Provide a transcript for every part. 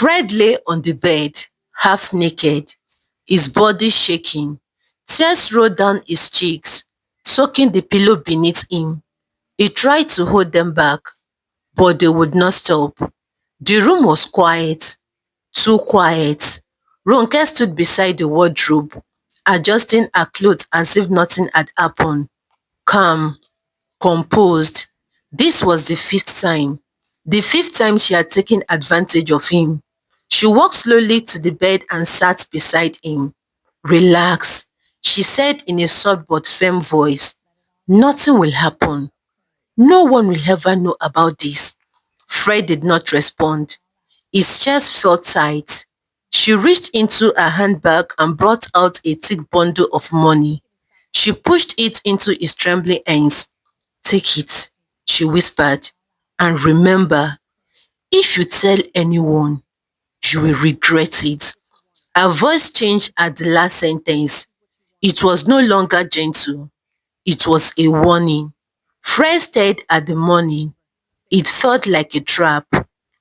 Fred lay on the bed, half naked, his body shaking. Tears rolled down his cheeks, soaking the pillow beneath him. He tried to hold them back, but they would not stop. The room was quiet, too quiet. Ronke stood beside the wardrobe, adjusting her clothes as if nothing had happened. Calm, composed. This was the fifth time. The fifth time she had taken advantage of him. She walked slowly to the bed and sat beside him. Relax, she said in a soft but firm voice. Nothing will happen. No one will ever know about this. Fred did not respond. His chest felt tight. She reached into her handbag and brought out a thick bundle of money. She pushed it into his trembling hands. Take it, she whispered. And remember, if you tell anyone, you will regret it. Her voice changed at the last sentence. It was no longer gentle. It was a warning. Fred stared at the money. It felt like a trap.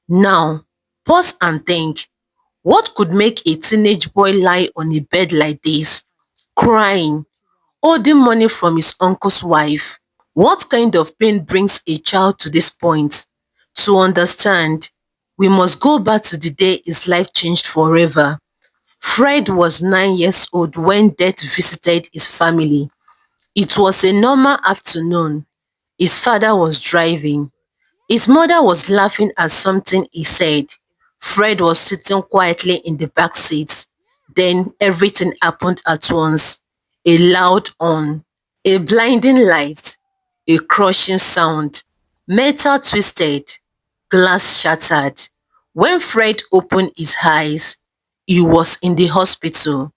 Now, pause and think. What could make a teenage boy lie on a bed like this, crying, holding money from his uncle's wife? What kind of pain brings a child to this point? To understand, we must go back to the day his life changed forever. Fred was 9 years old when death visited his family. It was a normal afternoon. His father was driving. His mother was laughing at something he said. Fred was sitting quietly in the back seat. Then everything happened at once. A loud horn, a blinding light, a crushing sound. Metal twisted, glass shattered. When Fred opened his eyes, he was in the hospital.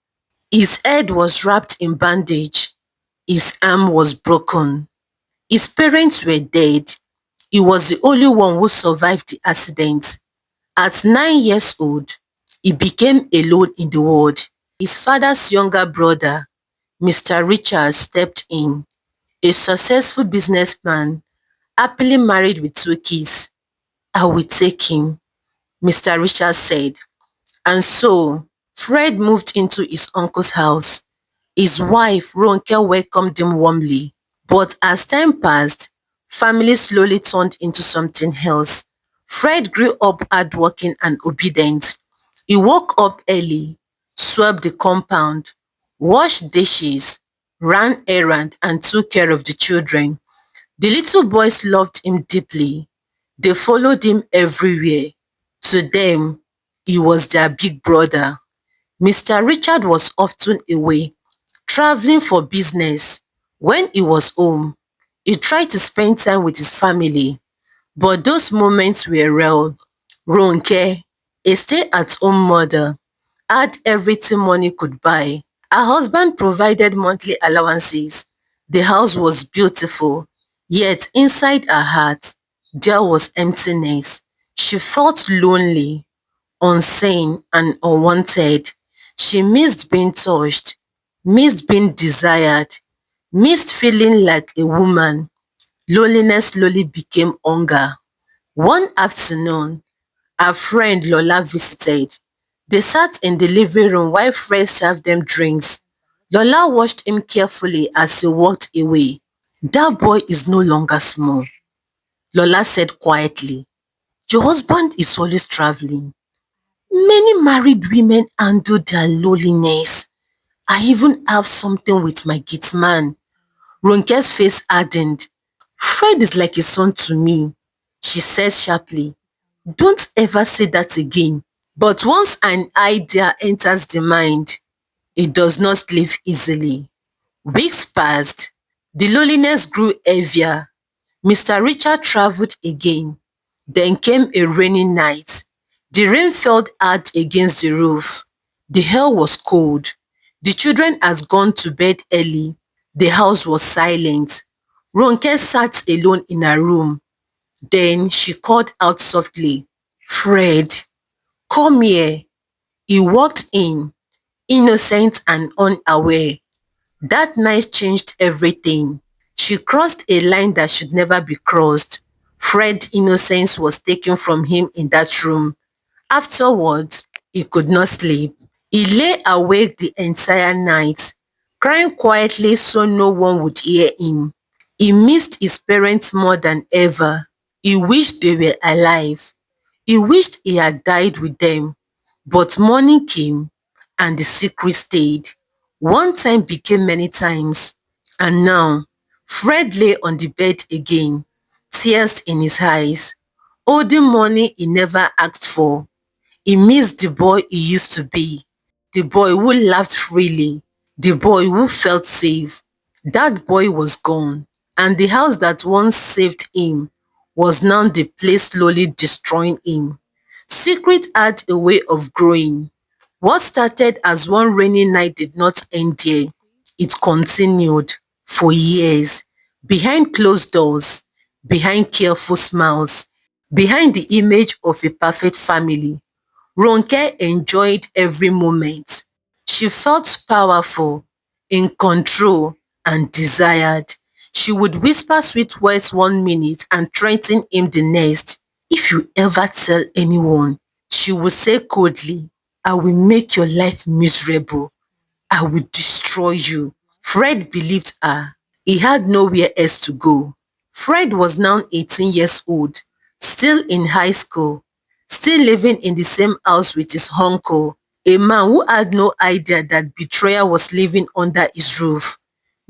His head was wrapped in bandage. His arm was broken. His parents were dead. He was the only one who survived the accident. At 9 years old, he became alone in the world. His father's younger brother, Mr. Richards, stepped in, a successful businessman, happily married with 2 kids. I will take him, Mr. Richards said. And so, Fred moved into his uncle's house. His wife, Ronke, welcomed him warmly. But as time passed, family slowly turned into something else. Fred grew up hardworking and obedient. He woke up early, swept the compound, washed dishes, ran errands, and took care of the children. The little boys loved him deeply. They followed him everywhere. To them, he was their big brother. Mr. Richard was often away, traveling for business. When he was home, he tried to spend time with his family, but those moments were rare. Ronke, a stay-at-home mother, had everything money could buy. Her husband provided monthly allowances. The house was beautiful, yet inside her heart, there was emptiness. She felt lonely, unseen, and unwanted. She missed being touched, missed being desired, missed feeling like a woman. Loneliness slowly became hunger. One afternoon, her friend Lola visited. They sat in the living room while Fred served them drinks. Lola watched him carefully as he walked away. That boy is no longer small, Lola said quietly. Your husband is always traveling. Many married women handle their loneliness. I even have something with my gate man. Ronke's face hardened. Fred is like a son to me, she said sharply. Don't ever say that again. But once an idea enters the mind, it does not leave easily. Weeks passed. The loneliness grew heavier. Mr. Richard traveled again. Then came a rainy night. The rain fell hard against the roof. The air was cold. The children had gone to bed early. The house was silent. Ronke sat alone in her room. Then she called out softly, Fred, come here. He walked in, innocent and unaware. That night changed everything. She crossed a line that should never be crossed. Fred's innocence was taken from him in that room. Afterwards, he could not sleep. He lay awake the entire night, crying quietly so no one would hear him. He missed his parents more than ever. He wished they were alive. He wished he had died with them. But morning came and the secret stayed. One time became many times. And now, Fred lay on the bed again, tears in his eyes, holding money he never asked for. He missed the boy he used to be, the boy who laughed freely, the boy who felt safe. That boy was gone, and the house that once saved him was now the place slowly destroying him. Secret had a way of growing. What started as one rainy night did not end there. It continued for years, behind closed doors, behind careful smiles, behind the image of a perfect family. Ronke enjoyed every moment. She felt powerful, in control, and desired. She would whisper sweet words one minute and threaten him the next. If you ever tell anyone, she would say coldly, I will make your life miserable. I will destroy you. Fred believed her. He had nowhere else to go. Fred was now 18 years old, still in high school, still living in the same house with his uncle, a man who had no idea that betrayal was living under his roof.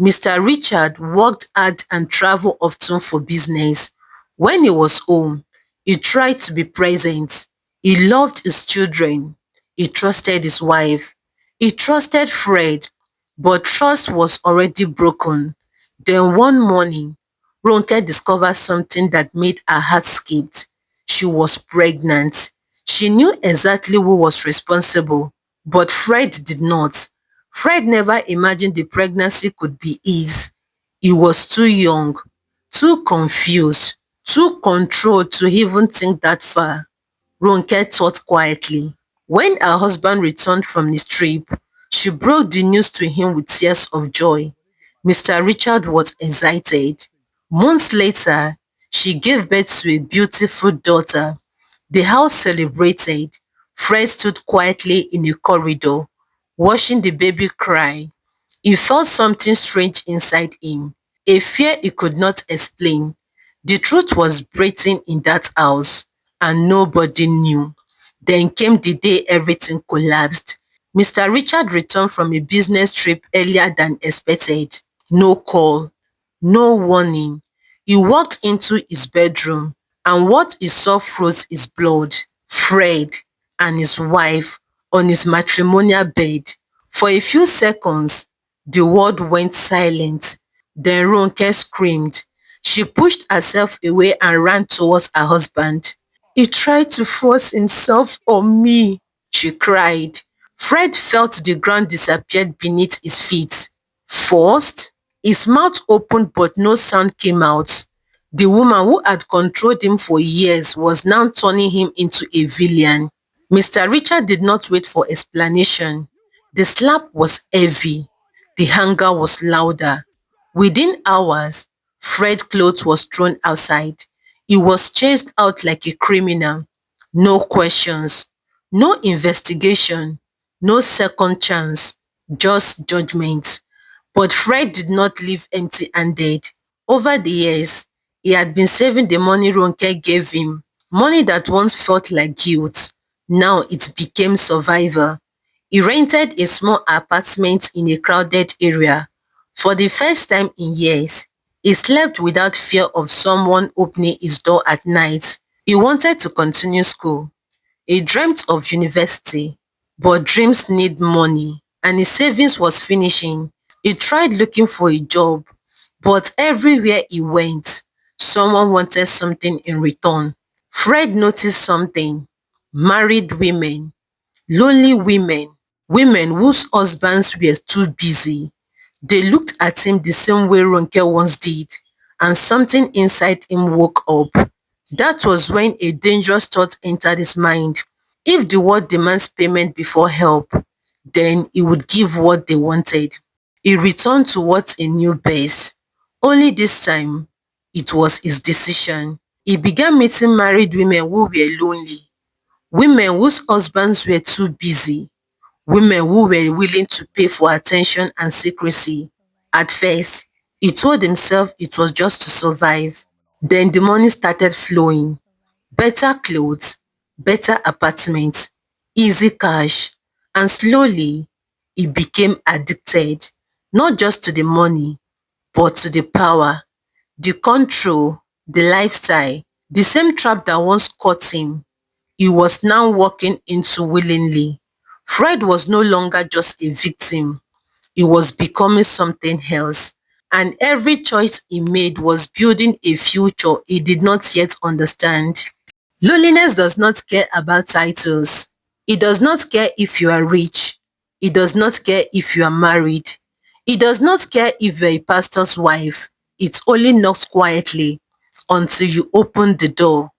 Mr. Richard worked hard and traveled often for business. When he was home, he tried to be present. He loved his children. He trusted his wife. He trusted Fred, but trust was already broken. Then one morning, Ronke discovered something that made her heart skip. She was pregnant. She knew exactly who was responsible, but Fred did not. Fred never imagined the pregnancy could be his. He was too young, too confused, too controlled to even think that far. Ronke thought quietly. When her husband returned from his trip, she broke the news to him with tears of joy. Mr. Richard was excited. Months later, she gave birth to a beautiful daughter. The house celebrated. Fred stood quietly in a corridor, watching the baby cry. He felt something strange inside him, a fear he could not explain. The truth was breathing in that house, and nobody knew. Then came the day everything collapsed. Mr. Richard returned from a business trip earlier than expected. No call, no warning. He walked into his bedroom, and what he saw froze his blood. Fred and his wife on his matrimonial bed. For a few seconds, the world went silent. Then Ronke screamed. She pushed herself away and ran towards her husband. He tried to force himself on me, she cried. Fred felt the ground disappeared beneath his feet. Forced? His mouth opened but no sound came out. The woman who had controlled him for years was now turning him into a villain. Mr. Richard did not wait for explanation. The slap was heavy. The anger was louder. Within hours, Fred's clothes was thrown outside. He was chased out like a criminal. No questions, no investigation, no second chance, just judgment. But Fred did not leave empty-handed. Over the years, he had been saving the money Ronke gave him, money that once felt like guilt. Now it became survival. He rented a small apartment in a crowded area. For the first time in years, he slept without fear of someone opening his door at night. He wanted to continue school. He dreamt of university, but dreams need money, and his savings was finishing. He tried looking for a job, but everywhere he went, someone wanted something in return. Fred noticed something. Married women, lonely women, women whose husbands were too busy. They looked at him the same way Ronke once did, and something inside him woke up. That was when a dangerous thought entered his mind. If the world demands payment before help, then he would give what they wanted. He returned to what he knew best. Only this time, it was his decision. He began meeting married women who were lonely, Women whose husbands were too busy, women who were willing to pay for attention and secrecy. At first, he told himself it was just to survive. Then the money started flowing. Better clothes, better apartments, easy cash, and slowly he became addicted, not just to the money, but to the power, the control, the lifestyle, the same trap that once caught him, he was now walking into willingly. Fred was no longer just a victim, he was becoming something else. And every choice he made was building a future he did not yet understand. Loneliness does not care about titles. It does not care if you are rich. It does not care if you are married. It does not care if you're a pastor's wife. It only knocks quietly until you open the door.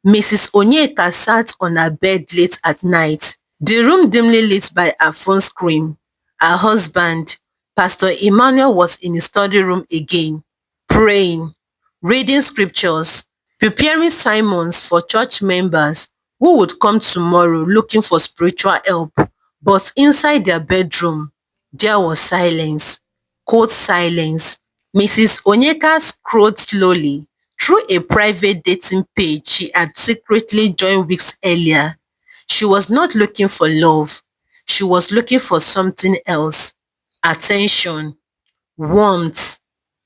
Mrs. Onyeka sat on her bed late at night, the room dimly lit by her phone screen. Her husband, Pastor Emmanuel, was in his study room again, praying, reading scriptures, preparing sermons for church members who would come tomorrow looking for spiritual help. But inside their bedroom, there was silence, cold silence. Mrs. Onyeka scrolled slowly through a private dating page she had secretly joined weeks earlier. She was not looking for love. She was looking for something else. Attention, warmth,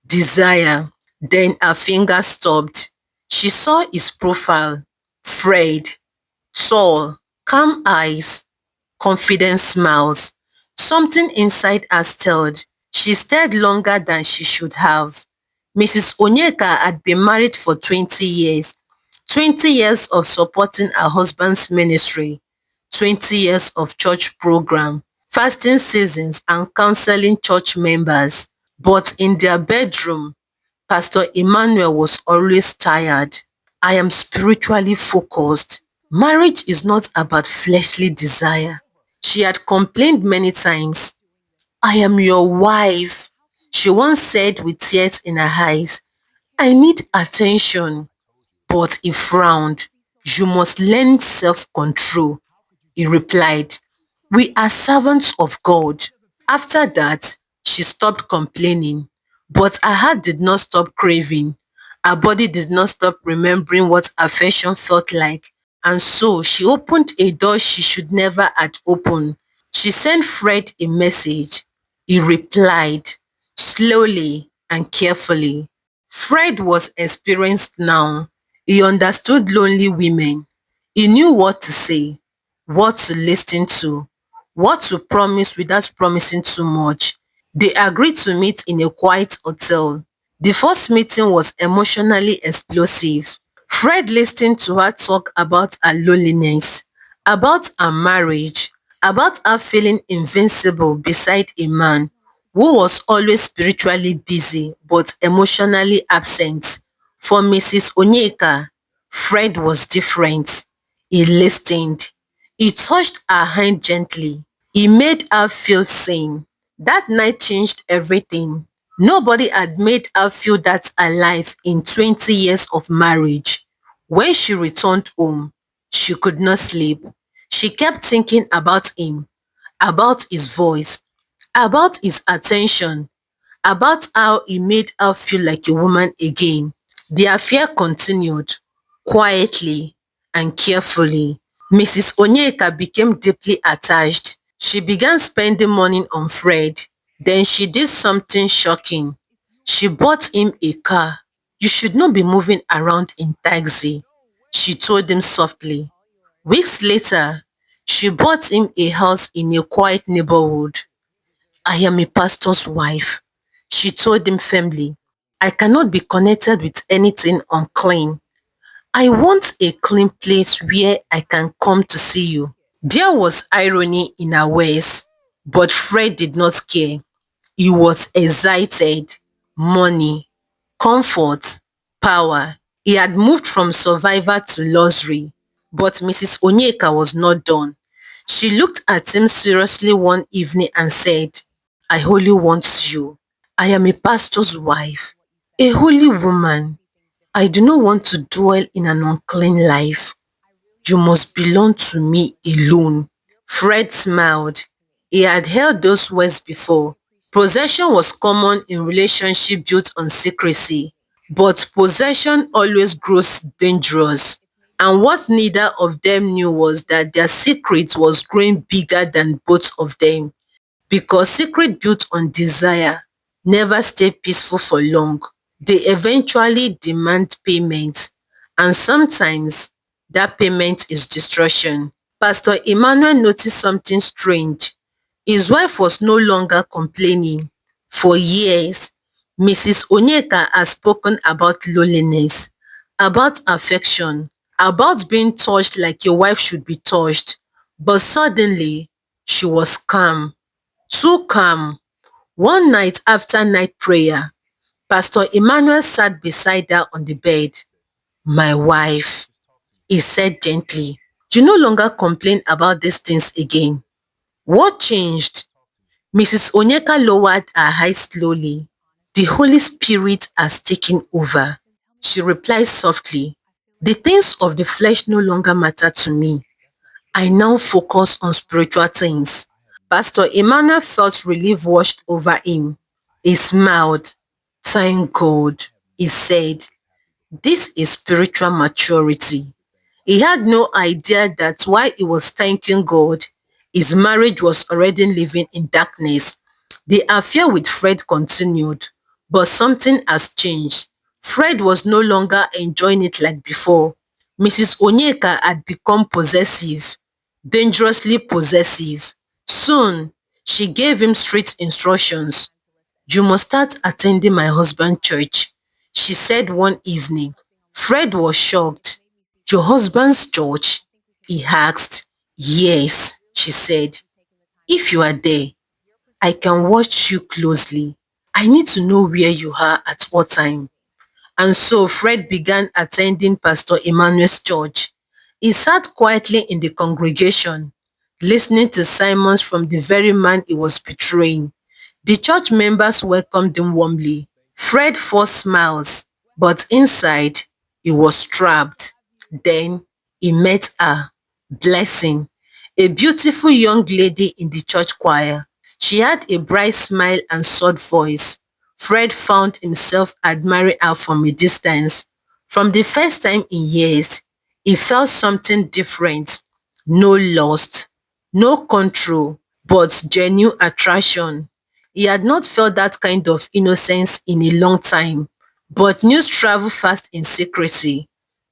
desire. Then her finger stopped. She saw his profile. Fred, tall, calm eyes, confident smiles. Something inside her stirred. She stared longer than she should have. Mrs. Onyeka had been married for 20 years. 20 years of supporting her husband's ministry. 20 years of church program, fasting seasons and counseling church members. But in their bedroom, Pastor Emmanuel was always tired. I am spiritually focused. Marriage is not about fleshly desire. She had complained many times. I am your wife, she once said with tears in her eyes. I need attention. But he frowned. You must learn self-control, he replied. We are servants of God. After that, she stopped complaining. But her heart did not stop craving. Her body did not stop remembering what affection felt like. And so she opened a door she should never have opened. She sent Fred a message. He replied, slowly and carefully. Fred was experienced now. He understood lonely women. He knew what to say, what to listen to, what to promise without promising too much. They agreed to meet in a quiet hotel. The first meeting was emotionally explosive. Fred listened to her talk about her loneliness, about her marriage, about her feeling invincible beside a man who was always spiritually busy but emotionally absent. For Mrs. Onyeka, Fred was different. He listened. He touched her hand gently. He made her feel seen. That night changed everything. Nobody had made her feel that alive in 20 years of marriage. When she returned home, she could not sleep. She kept thinking about him, about his voice, about his attention, about how he made her feel like a woman again. The affair continued, quietly and carefully. Mrs. Onyeka became deeply attached. She began spending money on Fred. Then she did something shocking. She bought him a car. You should not be moving around in taxi, she told him softly. Weeks later, she bought him a house in a quiet neighborhood. I am a pastor's wife, she told him firmly. I cannot be connected with anything unclean. I want a clean place where I can come to see you. There was irony in her words, but Fred did not care. He was excited. Money, comfort, power. He had moved from survivor to luxury. But Mrs. Onyeka was not done. She looked at him seriously one evening and said, I only want you. I am a pastor's wife, a holy woman. I do not want to dwell in an unclean life. You must belong to me alone. Fred smiled. He had heard those words before. Possession was common in relationships built on secrecy, but possession always grows dangerous. And what neither of them knew was that their secret was growing bigger than both of them, because secret built on desire never stay peaceful for long. They eventually demand payment, and sometimes that payment is destruction. Pastor Emmanuel noticed something strange. His wife was no longer complaining. For years, Mrs. Onyeka has spoken about loneliness, about affection, about being touched like your wife should be touched. But suddenly, she was calm, too calm. One night after night prayer, Pastor Emmanuel sat beside her on the bed. My wife, he said gently, you no longer complain about these things again. What changed? Mrs. Onyeka lowered her eyes slowly. The Holy Spirit has taken over. She replied softly, the things of the flesh no longer matter to me. I now focus on spiritual things. Pastor Emmanuel felt relief washed over him. He smiled. Thank God, he said. This is spiritual maturity. He had no idea that while he was thanking God, his marriage was already living in darkness. The affair with Fred continued, but something has changed. Fred was no longer enjoying it like before. Mrs. Onyeka had become possessive, dangerously possessive. Soon, she gave him strict instructions. You must start attending my husband's church, she said one evening. Fred was shocked. Your husband's church? He asked. Yes, she said. If you are there, I can watch you closely. I need to know where you are at what time. And so Fred began attending Pastor Emmanuel's church. He sat quietly in the congregation, listening to sermons from the very man he was betraying. The church members welcomed him warmly. Fred forced smiles, but inside, he was trapped. Then he met her, Blessing, a beautiful young lady in the church choir. She had a bright smile and soft voice. Fred found himself admiring her from a distance. From the first time in years, he felt something different. No lust, no control, but genuine attraction. He had not felt that kind of innocence in a long time. But news traveled fast in secrecy.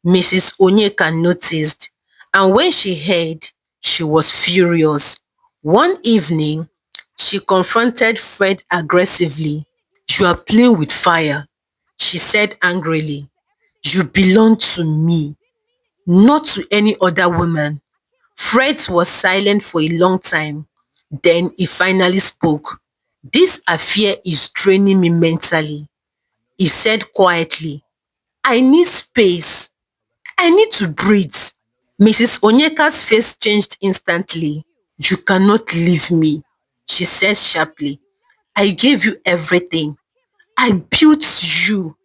Mrs. Onyeka noticed, and when she heard, she was furious. One evening, she confronted Fred aggressively. You are playing with fire, she said angrily. You belong to me, not to any other woman. Fred was silent for a long time. Then he finally spoke. This affair is draining me mentally, he said quietly. I need space. I need to breathe. Mrs. Onyeka's face changed instantly. You cannot leave me, she said sharply. I gave you everything. I built you.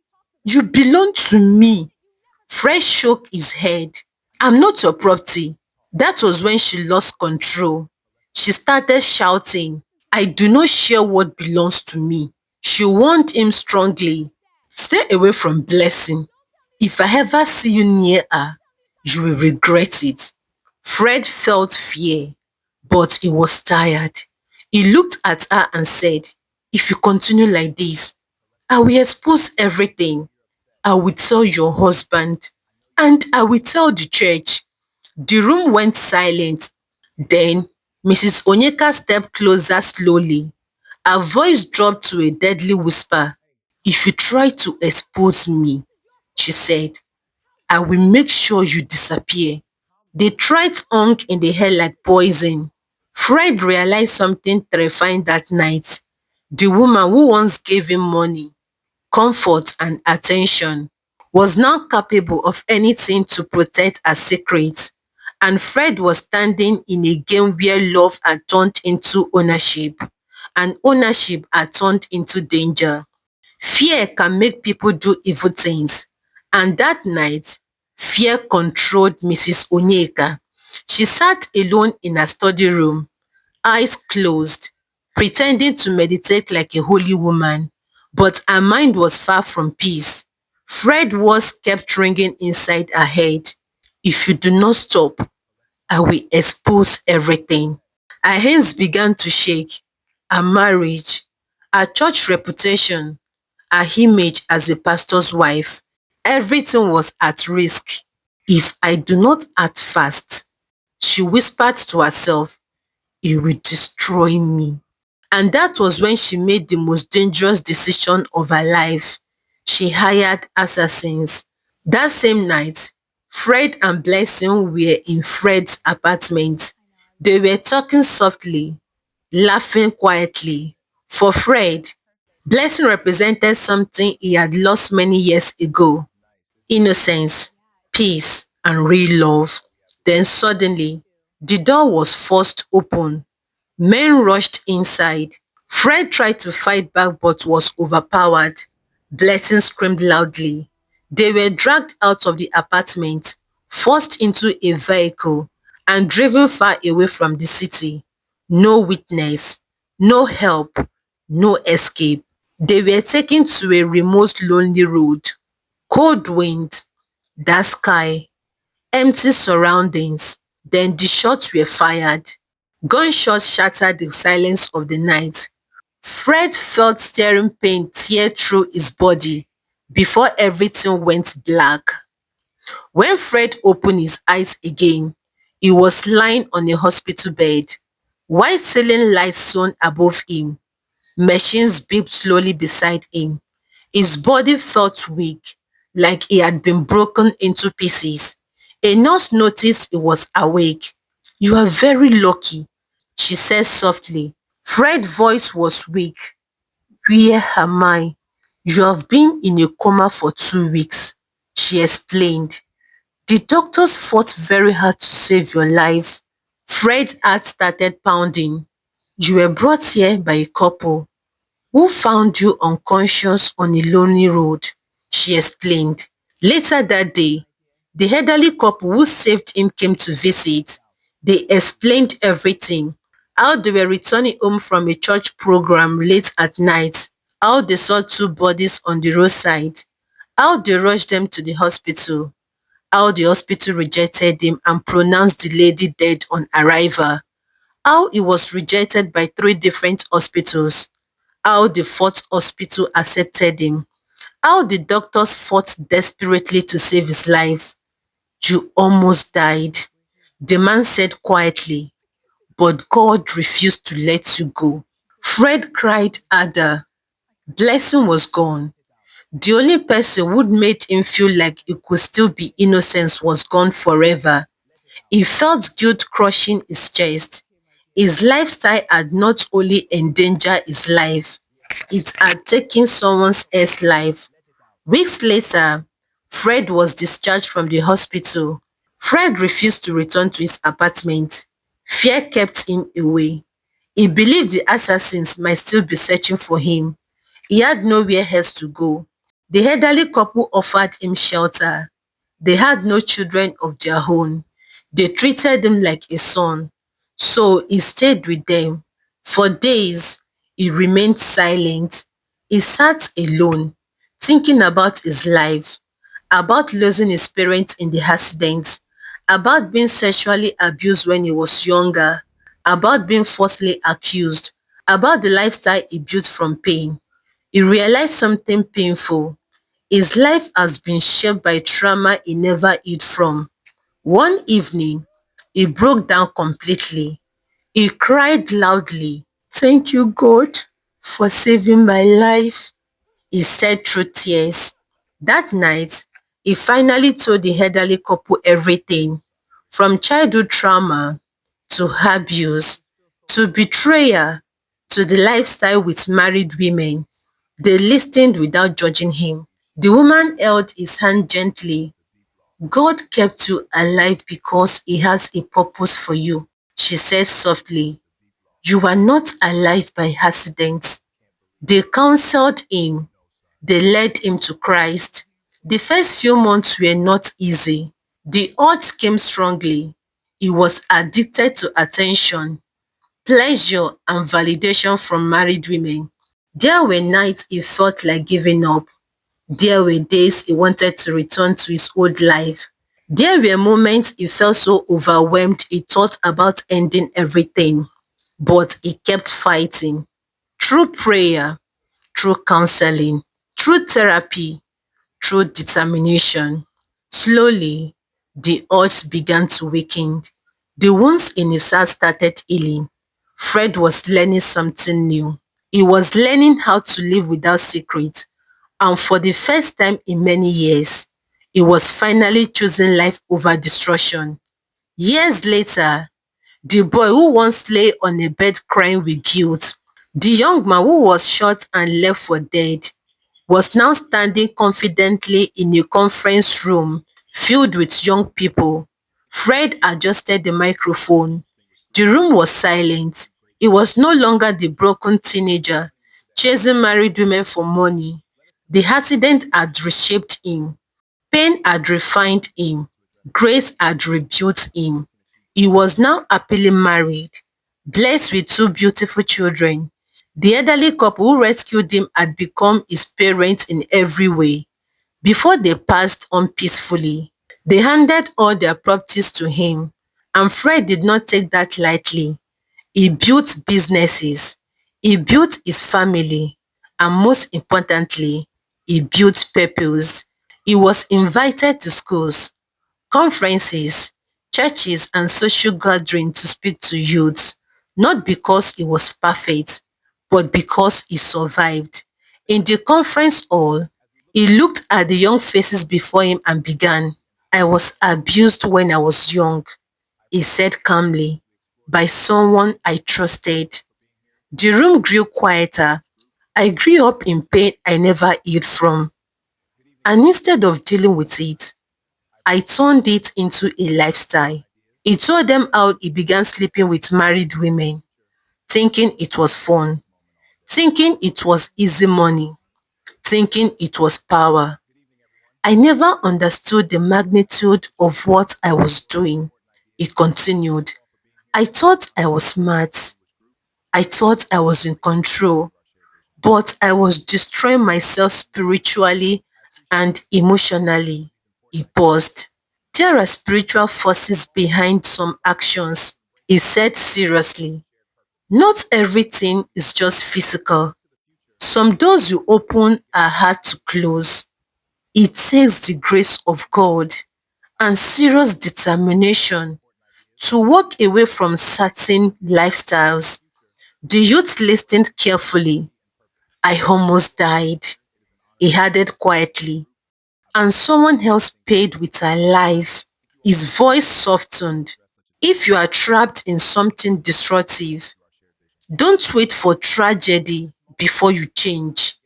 You belong to me. Fred shook his head. I'm not your property. That was when she lost control. She started shouting, I do not share what belongs to me. She warned him strongly. Stay away from Blessing. If I ever see you near her, you will regret it. Fred felt fear, but he was tired. He looked at her and said, if you continue like this, I will expose everything. I will tell your husband and I will tell the church. The room went silent. Then Mrs. Onyeka stepped closer slowly. Her voice dropped to a deadly whisper. If you try to expose me, she said, I will make sure you disappear. The threat hung in the air like poison. Fred realized something terrifying that night. The woman who once gave him money, comfort and attention was now capable of anything to protect her secret. And Fred was standing in a game where love had turned into ownership and ownership had turned into danger. Fear can make people do evil things. And that night, Fear controlled Mrs. Onyeka. She sat alone in her study room, eyes closed, pretending to meditate like a holy woman. But her mind was far from peace. Fred's words kept ringing inside her head. If you do not stop, I will expose everything. Her hands began to shake. Her marriage, her church reputation, her image as a pastor's wife. Everything was at risk. If I do not act fast, she whispered to herself, it will destroy me. And that was when she made the most dangerous decision of her life. She hired assassins. That same night, Fred and Blessing were in Fred's apartment. They were talking softly, laughing quietly. For Fred, Blessing represented something he had lost many years ago: innocence, peace, and real love. Then suddenly, the door was forced open. Men rushed inside. Fred tried to fight back but was overpowered. Blessing screamed loudly. They were dragged out of the apartment, forced into a vehicle, and driven far away from the city. No witness, no help, no escape. They were taken to a remote lonely road. Cold wind, dark sky, empty surroundings. Then the shots were fired. Gunshots shattered the silence of the night. Fred felt staring pain tear through his body before everything went black. When Fred opened his eyes again, he was lying on a hospital bed. White ceiling lights shone above him. Machines beeped slowly beside him. His body felt weak, like he had been broken into pieces. A nurse noticed he was awake. You are very lucky, she said softly. Fred's voice was weak. Where am I? You have been in a coma for 2 weeks, she explained. The doctors fought very hard to save your life. Fred's heart started pounding. You were brought here by a couple who found you unconscious on a lonely road, she explained. Later that day, the elderly couple who saved him came to visit. They explained everything: how they were returning home from a church program late at night, how they saw two bodies on the roadside, how they rushed them to the hospital, how the hospital rejected him and pronounced the lady dead on arrival, how he was rejected by 3 different hospitals, how the fourth hospital accepted him, how the doctors fought desperately to save his life. You almost died, the man said quietly, but God refused to let you go. Fred cried harder. Blessing was gone. The only person who'd made him feel like he could still be innocent was gone forever. He felt guilt crushing his chest. His lifestyle had not only endangered his life, it had taken someone else's life. Weeks later, Fred was discharged from the hospital. Fred refused to return to his apartment. Fear kept him away. He believed the assassins might still be searching for him. He had nowhere else to go. The elderly couple offered him shelter. They had no children of their own. They treated him like a son. So he stayed with them. For days, he remained silent. He sat alone, thinking about his life, about losing his parents in the accident, about being sexually abused when he was younger, about being falsely accused, about the lifestyle he built from pain. He realized something painful. His life has been shaped by trauma he never healed from. One evening, he broke down completely. He cried loudly. Thank you, God, for saving my life, he said through tears. That night, he finally told the elderly couple everything, from childhood trauma to abuse to betrayal to the lifestyle with married women. They listened without judging him. The woman held his hand gently. God kept you alive because he has a purpose for you, she said softly. You are not alive by accident. They counseled him. They led him to Christ. The first few months were not easy. The urge came strongly. He was addicted to attention, pleasure, and validation from married women. There were nights he felt like giving up. There were days he wanted to return to his old life. There were moments he felt so overwhelmed he thought about ending everything. But he kept fighting. Through prayer, through counseling, through therapy, through determination. Slowly, the urge began to weaken. The wounds in his heart started healing. Fred was learning something new. He was learning how to live without secret. And for the first time in many years, he was finally choosing life over destruction. Years later, the boy who once lay on a bed crying with guilt, the young man who was shot and left for dead, was now standing confidently in a conference room filled with young people. Fred adjusted the microphone. The room was silent. He was no longer the broken teenager chasing married women for money. The accident had reshaped him. Pain had refined him. Grace had rebuilt him. He was now happily married, blessed with two beautiful children. The elderly couple who rescued him had become his parents in every way. Before they passed on peacefully, they handed all their properties to him, and Fred did not take that lightly. He built businesses, he built his family, and most importantly, he built purpose. He was invited to schools, conferences, churches, and social gatherings to speak to youths, not because he was perfect, but because he survived. In the conference hall, he looked at the young faces before him and began, "I was abused when I was young," he said calmly, "by someone I trusted." The room grew quieter. "I grew up in pain I never healed from. And instead of dealing with it, I turned it into a lifestyle." He told them how he began sleeping with married women, thinking it was fun, thinking it was easy money, thinking it was power. "I never understood the magnitude of what I was doing," he continued. "I thought I was smart. I thought I was in control, but I was destroying myself spiritually and emotionally." He paused. "There are spiritual forces behind some actions," he said seriously. "Not everything is just physical. Some doors you open are hard to close. It takes the grace of God and serious determination to walk away from certain lifestyles." The youth listened carefully. "I almost died," he added quietly, "and someone else paid with her life." His voice softened. "If you are trapped in something destructive, don't wait for tragedy before you change."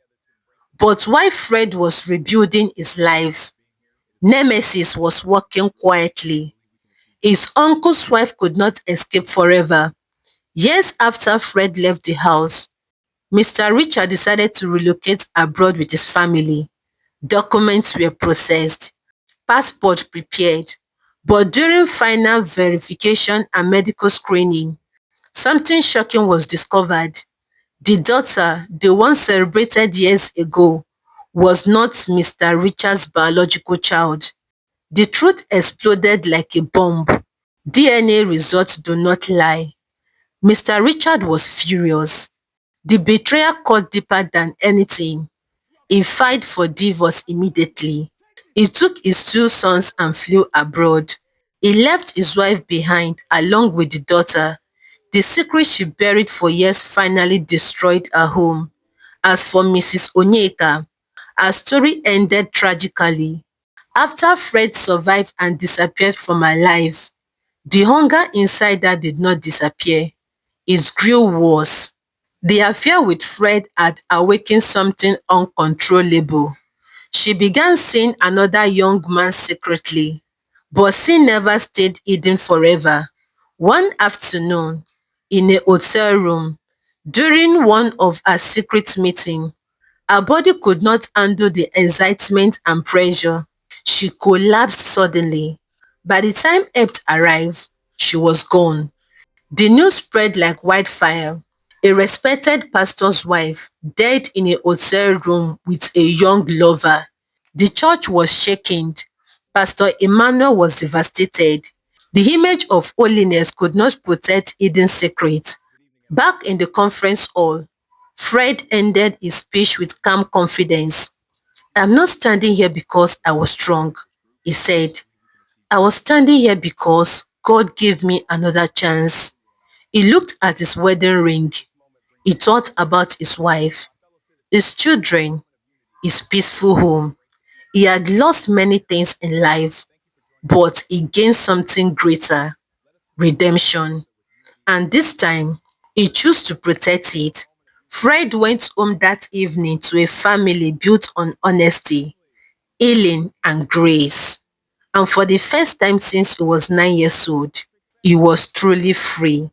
But while Fred was rebuilding his life, Nemesis was working quietly. His uncle's wife could not escape forever. Years after Fred left the house, Mr. Richard decided to relocate abroad with his family. Documents were processed, passport prepared, but during final verification and medical screening, something shocking was discovered. The daughter, the one celebrated years ago, was not Mr. Richard's biological child. The truth exploded like a bomb. DNA results do not lie. Mr. Richard was furious. The betrayal cut deeper than anything. He filed for divorce immediately. He took his two sons and flew abroad. He left his wife behind along with the daughter. The secret she buried for years finally destroyed her home. As for Mrs. Onyeka, her story ended tragically. After Fred survived and disappeared from her life, the hunger inside her did not disappear. It grew worse. The affair with Fred had awakened something uncontrollable. She began seeing another young man secretly, but sin never stayed hidden forever. One afternoon, in a hotel room, during one of her secret meetings, Her body could not handle the excitement and pressure. She collapsed suddenly. By the time help arrived, she was gone. The news spread like wildfire. A respected pastor's wife died in a hotel room with a young lover. The church was shaken. Pastor Emmanuel was devastated. The image of holiness could not protect hidden secrets. Back in the conference hall, Fred ended his speech with calm confidence. "I'm not standing here because I was strong," he said. "I was standing here because God gave me another chance." He looked at his wedding ring. He thought about his wife, his children, his peaceful home. He had lost many things in life, but he gained something greater: redemption. And this time, he chose to protect it. Fred went home that evening to a family built on honesty, healing, and grace. And for the first time since he was 9 years old, he was truly free.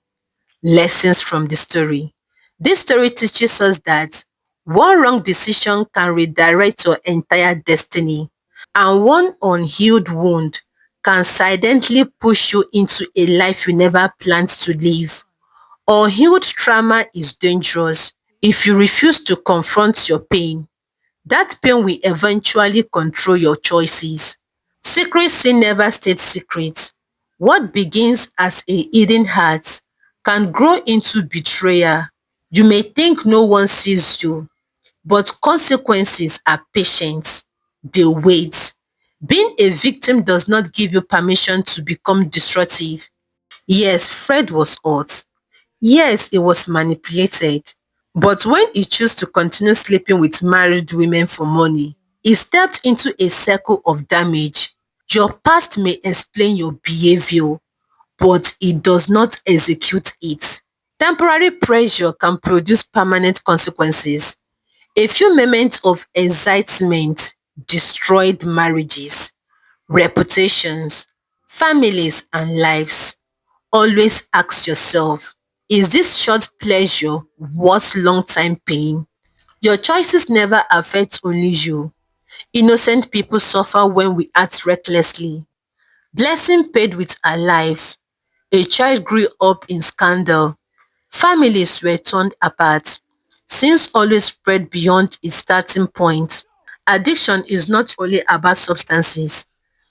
Lessons from the story. This story teaches us that one wrong decision can redirect your entire destiny, and one unhealed wound can silently push you into a life you never planned to live. Unhealed trauma is dangerous. If you refuse to confront your pain, that pain will eventually control your choices. Secrecy never stayed secret. What begins as a hidden heart can grow into betrayal. You may think no one sees you, but consequences are patient. They wait. Being a victim does not give you permission to become destructive. Yes, Fred was hurt. Yes, he was manipulated. But when he chose to continue sleeping with married women for money, he stepped into a circle of damage. Your past may explain your behavior, but it does not execute it. Temporary pressure can produce permanent consequences. A few moments of excitement destroyed marriages, reputations, families, and lives. Always ask yourself, is this short pleasure worth long-time pain? Your choices never affect only you. Innocent people suffer when we act recklessly. Blessing paid with her life. A child grew up in scandal. Families were torn apart. Sins always spread beyond its starting point. Addiction is not only about substances.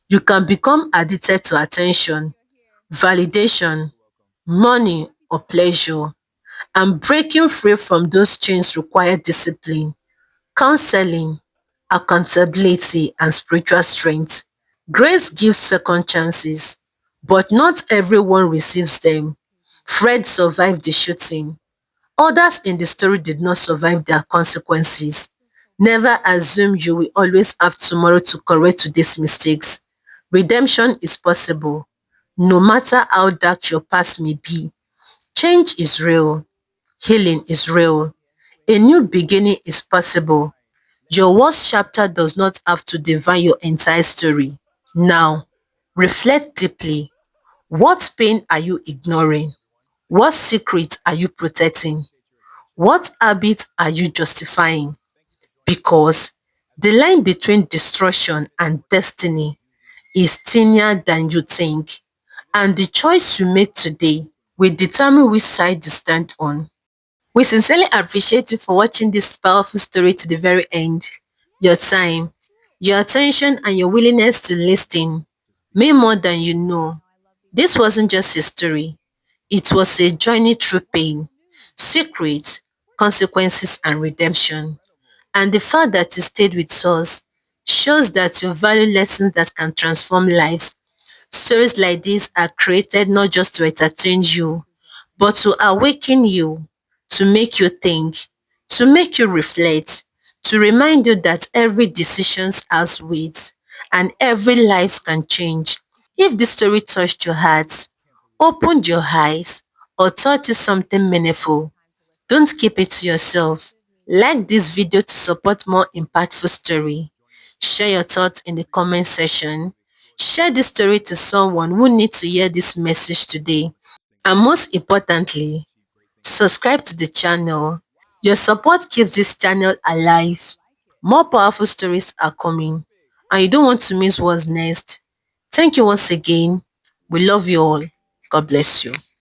You can become addicted to attention, validation, money, or pleasure. And breaking free from those chains requires discipline, counseling, accountability, and spiritual strength. Grace gives second chances, but not everyone receives them. Fred survived the shooting. Others in the story did not survive their consequences. Never assume you will always have tomorrow to correct today's mistakes. Redemption is possible, no matter how dark your past may be. Change is real. Healing is real. A new beginning is possible. Your worst chapter does not have to define your entire story. Now, reflect deeply. What pain are you ignoring? What secret are you protecting? What habit are you justifying? Because the line between destruction and destiny is thinner than you think, and the choice you make today will determine which side you stand on. We sincerely appreciate you for watching this powerful story to the very end. Your time, your attention, and your willingness to listen mean more than you know. This wasn't just a story, it was a journey through pain, secrets, consequences, and redemption. And the fact that you stayed with us shows that you value lessons that can transform lives. Stories like this are created not just to entertain you, but to awaken you, to make you think, to make you reflect, to remind you that every decision has weight and every life can change. If this story touched your heart, opened your eyes, or taught you something meaningful, don't keep it to yourself. Like this video to support more impactful story. Share your thoughts in the comment section. Share this story to someone who needs to hear this message today. And most importantly, subscribe to the channel. Your support keeps this channel alive. More powerful stories are coming, and you don't want to miss what's next. Thank you once again. We love you all. God bless you.